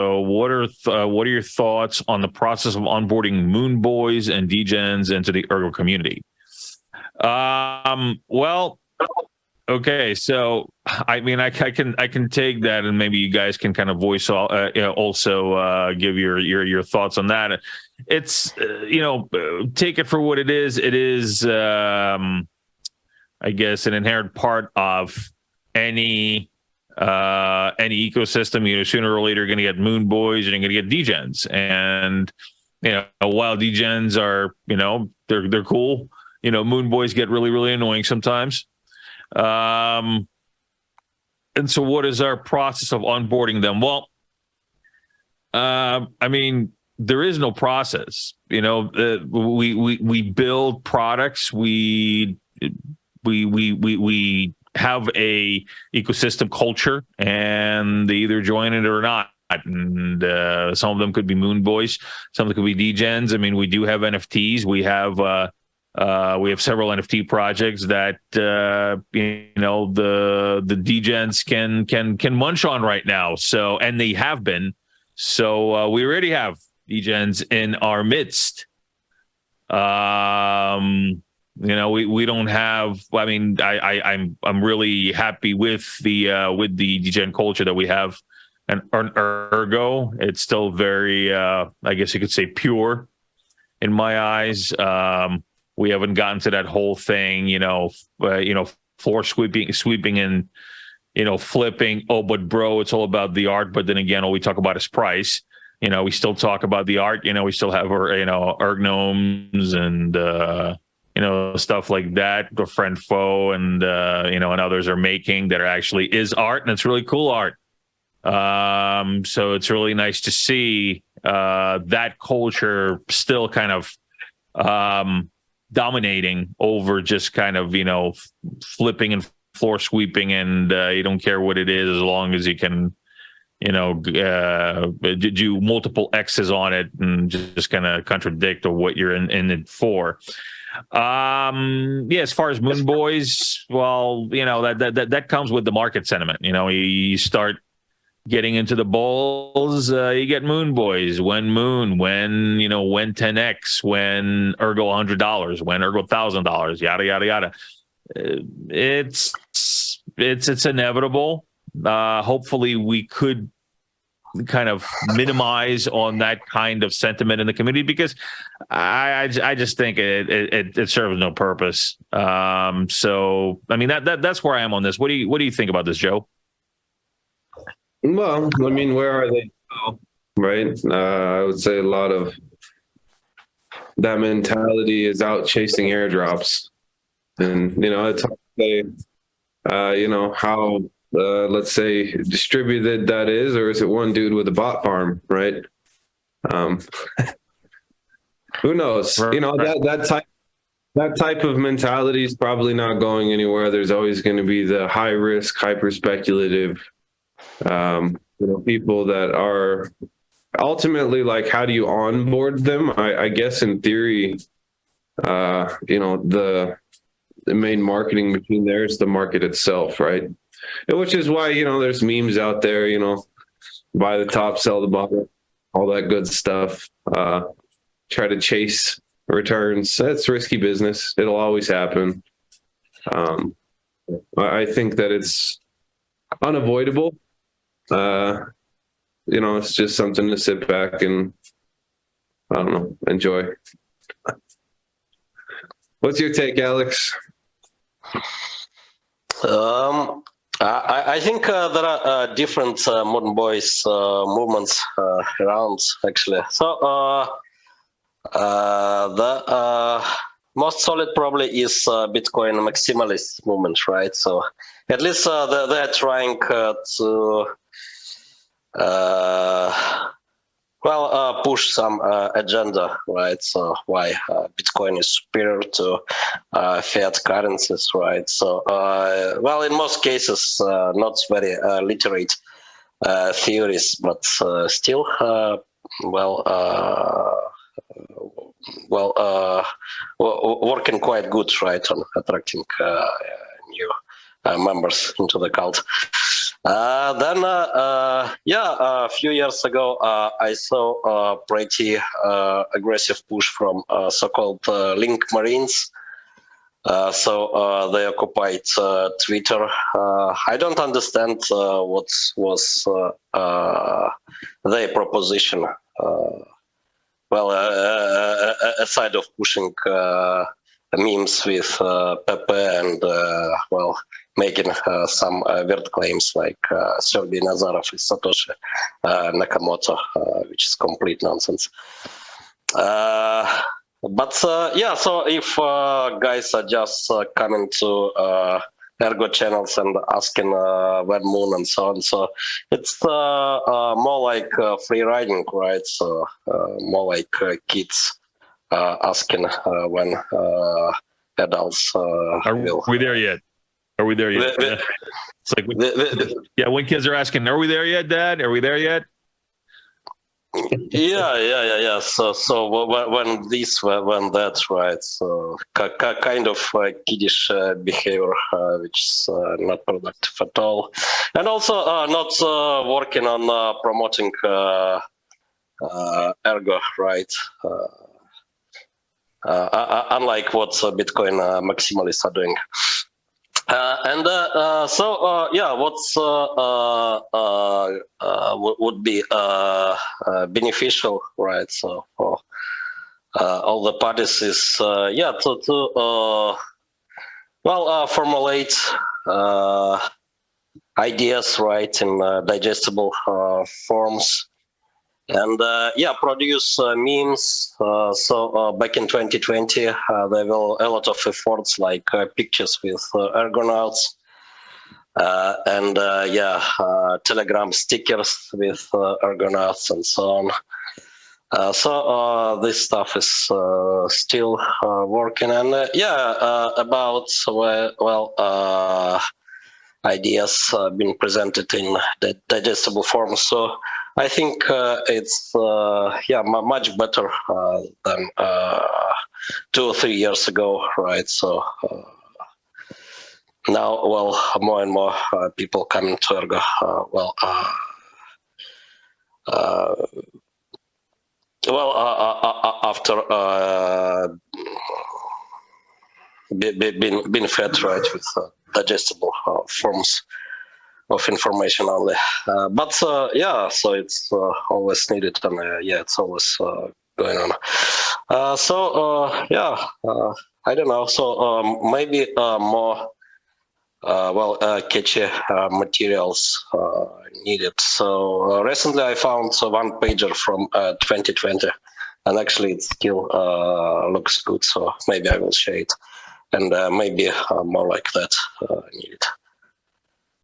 what are your thoughts on the process of onboarding Moonbois and Degens into the Ergo community? Well, okay, so I mean, I can take that, and maybe you guys can kind of voice also give your thoughts on that. It's take it for what it is. It is, I guess, an inherent part of any ecosystem. Sooner or later, you're going to get Moonbois and you're going to get Degens, and while Degens are they're cool. Moonbois get really, really annoying sometimes. And so what is our process of onboarding them? Well, I mean, there is no process. We build products. We have a ecosystem culture, and they either join it or not. And some of them could be Moonbois, some of them could be Degens. I mean, we do have NFTs. We have several NFT projects that the Degens can munch on right now. So, and they have been. So we already have Degens in our midst. We don't have. I mean, I'm really happy with the Degen culture that we have, and Ergo. It's still very, I guess you could say, pure in my eyes. We haven't gotten to that whole thing, floor sweeping and, flipping. Oh, but bro, it's all about the art. But then again, all we talk about is price. We still talk about the art. We still have our, Ergonauts and, stuff like that. The friend foe and, and others are making that actually is art, and it's really cool art. So it's really nice to see that culture still kind of dominating over just kind of flipping and floor sweeping, and you don't care what it is as long as you can do multiple X's on it and just kind of contradict or what you're in it for. As far as Moonbois, well, that comes with the market sentiment. You start getting into the bulls, you get Moonbois, when 10x, when Ergo $100, when Ergo $1,000, yada yada yada. It's inevitable. Hopefully we could kind of minimize on that kind of sentiment in the community, because I just think it serves no purpose. So I mean that's where I am on this. What do you think about this, Joe? Well, I mean, where are they now, right? I would say a lot of that mentality is out chasing airdrops. And, it's hard to say, how, let's say, distributed that is, or is it one dude with a bot farm, right? Who knows? That type of mentality is probably not going anywhere. There's always going to be the high risk, hyper speculative people that are ultimately like, how do you onboard them? I guess in theory, the main marketing machine there is the market itself, right? Which is why, there's memes out there, buy the top, sell the bottom, all that good stuff. Try to chase returns. That's risky business. It'll always happen. I think that it's unavoidable. It's just something to sit back and, I don't know, enjoy. What's your take, Alex? I think there are different Moonbois movements around, actually. So the most solid probably is Bitcoin maximalist movement, right? So at least they're trying to push some agenda, right? So why Bitcoin is superior to fiat currencies, right? So, in most cases, not very literate theories, but still, working quite good, right, on attracting new members into the cult. A few years ago, I saw a pretty aggressive push from so-called Link Marines. So they occupied Twitter. I don't understand what was their proposition. Aside of pushing memes with Pepe and making some weird claims like Sergei Nazarov is Satoshi Nakamoto, which is complete nonsense. So if guys are just coming to Ergo channels and asking where Moon and so on, so it's more like free riding, right? So more like kids asking when adults Are we there yet? Are we there yet? It's like, when kids are asking, "Are we there yet, Dad? Are we there yet?" Yeah. So when that, right? So kind of kiddish behavior, which is not productive at all, and also not working on promoting Ergo, right? Unlike what Bitcoin maximalists are doing. What's would be beneficial, right? So for all the parties is formulate ideas, right, in digestible forms. And produce memes. So back in 2020, there were a lot of efforts like pictures with Ergonauts, Telegram stickers with Ergonauts and so on. This stuff is still working. And about ideas being presented in the digestible form. So I think it's much better than 2 or 3 years ago, right? So now, more and more people coming to Ergo. After being fed, right, with digestible forms of information only. So it's always needed, and it's always going on. I don't know. So maybe more catchy materials needed. So recently I found one pager from 2020, and actually it still looks good. So maybe I will share it, and maybe more like that needed.